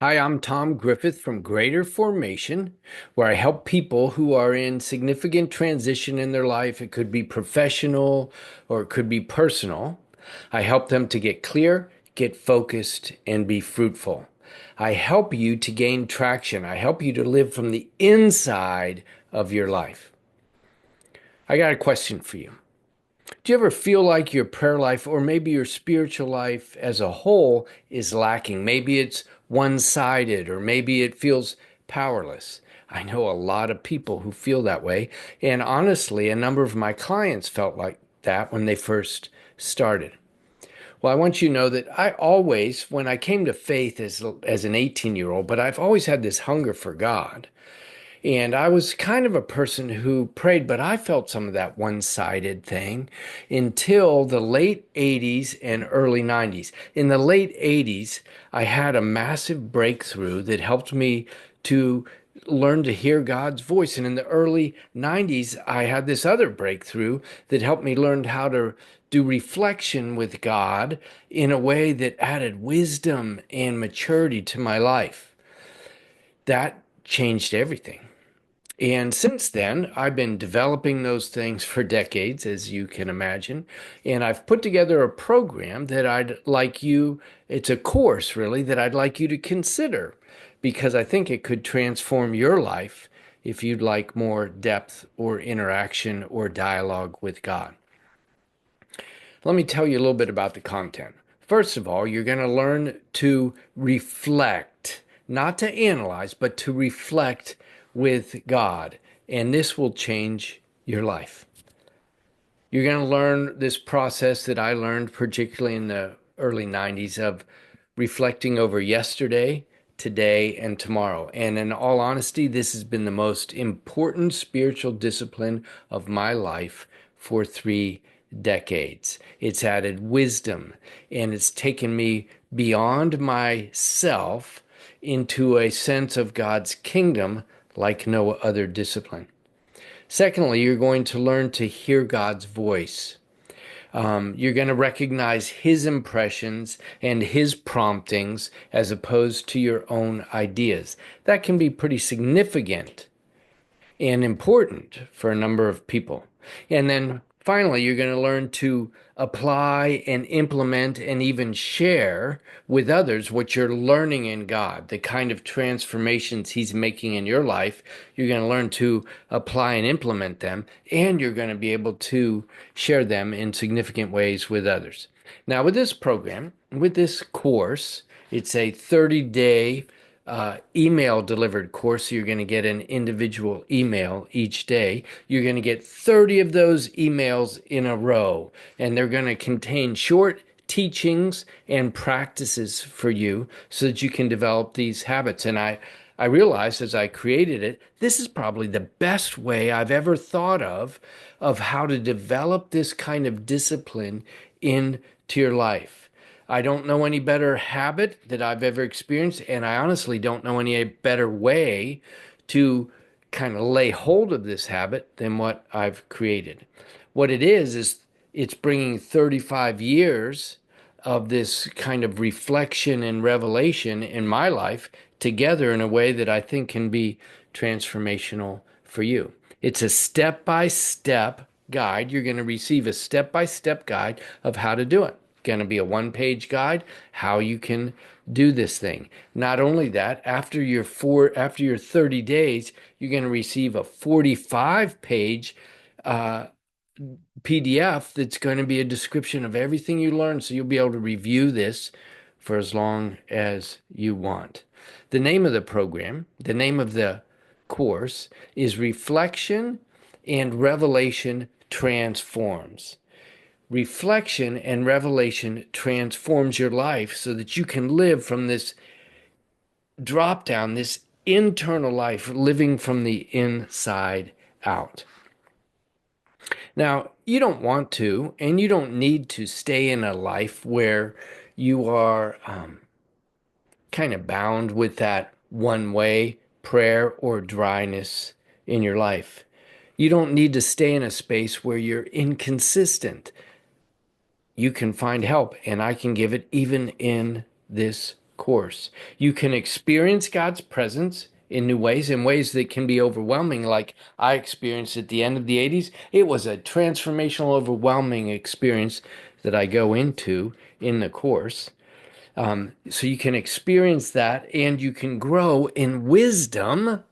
Hi, I'm Tom Griffith from Greater Formation, where I help people who are in significant transition in their life. It could be professional or it could be personal. I help them to get clear, get focused, and be fruitful. I help you to gain traction. I help you to live from the inside of your life. I got a question for you. Do you ever feel like your prayer life or maybe your spiritual life as a whole is lacking? Maybe it's one-sided or maybe it feels powerless. I know a lot of people who feel that way. And honestly, a number of my clients felt like that when they first started. Well, I want you to know that I always, when I came to faith as an 18-year-old, but I've always had this hunger for God. And I was kind of a person who prayed, but I felt some of that one-sided thing until the late 80s and early 90s. In the late 80s, I had a massive breakthrough that helped me to learn to hear God's voice. And in the early 90s, I had this other breakthrough that helped me learn how to do reflection with God in a way that added wisdom and maturity to my life. That changed everything. And since then, I've been developing those things for decades, as you can imagine. And I've put together a program that I'd like you, it's a course really, that I'd like you to consider because I think it could transform your life if you'd like more depth or interaction or dialogue with God. Let me tell you a little bit about the content. First of all, you're going to learn to reflect, not to analyze, but to reflect with God. And this will change your life. You're going to learn this process that I learned, particularly in the early 90s, of reflecting over yesterday, today, and tomorrow. And in all honesty, this has been the most important spiritual discipline of my life for 3 decades. It's added wisdom and it's taken me beyond myself into a sense of God's kingdom like no other discipline. Secondly, you're going to learn to hear God's voice. You're going to recognize his impressions and his promptings as opposed to your own ideas. That can be pretty significant and important for a number of people. And then finally, you're going to learn to apply and implement and even share with others what you're learning in God, the kind of transformations He's making in your life. You're going to learn to apply and implement them, and you're going to be able to share them in significant ways with others. Now, with this program, with this course, it's a 30-day email delivered course. So you're going to get an individual email each day. You're going to get 30 of those emails in a row, and they're going to contain short teachings and practices for you so that you can develop these habits. And I realized as I created it, this is probably the best way I've ever thought of how to develop this kind of discipline into your life. I don't know any better habit that I've ever experienced, and I honestly don't know any better way to kind of lay hold of this habit than what I've created. What it is it's bringing 35 years of this kind of reflection and revelation in my life together in a way that I think can be transformational for you. It's a step-by-step guide. You're going to receive a step-by-step guide of how to do it. Going to be a one-page guide how you can do this thing. Not only that, after your 30 days, you're going to receive a 45-page PDF that's going to be a description of everything you learned, so you'll be able to review this for as long as you want. The name of the program, the name of the course is Reflection and Revelation Transforms. Reflection and revelation transforms your life so that you can live from this drop down, this internal life, living from the inside out. Now, you don't want to, and you don't need to stay in a life where you are kind of bound with that one way prayer or dryness in your life. You don't need to stay in a space where you're inconsistent. You can find help, and I can give it even in this course. You can experience God's presence in ways that can be overwhelming, like I experienced at the end of the 80s. It was a transformational, overwhelming experience that I go into in the course. So you can experience that and you can grow in wisdom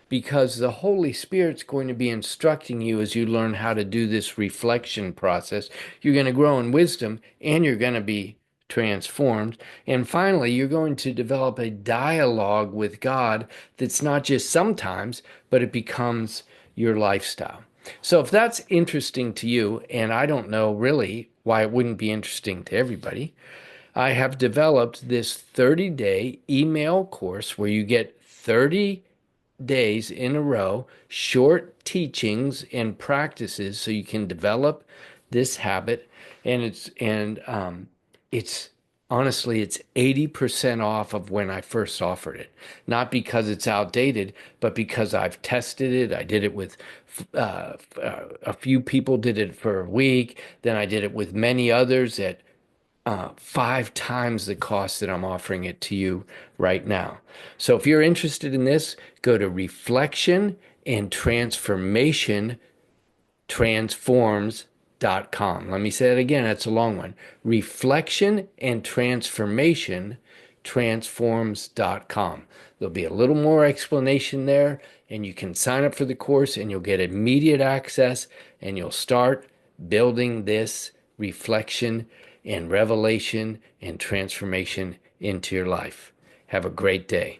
because the Holy Spirit's going to be instructing you as you learn how to do this reflection process. You're going to grow in wisdom and you're going to be transformed. And finally, you're going to develop a dialogue with God that's not just sometimes, but it becomes your lifestyle. So if that's interesting to you, and I don't know really why it wouldn't be interesting to everybody, I have developed this 30-day email course where you get 30 days in a row, short teachings and practices so you can develop this habit. And it's honestly it's 80% off of when I first offered it. Not because it's outdated, but because I've tested it. I did it with a few people did it for a week. Then I did it with many others at 5 times the cost that I'm offering it to you right now. So if you're interested in this, go to reflection and transformation transforms.com. Let me say that again. That's a long one. Reflection and transformation transforms.com. There'll be a little more explanation there, and you can sign up for the course and you'll get immediate access and you'll start building this reflection and revelation and transformation into your life. Have a great day.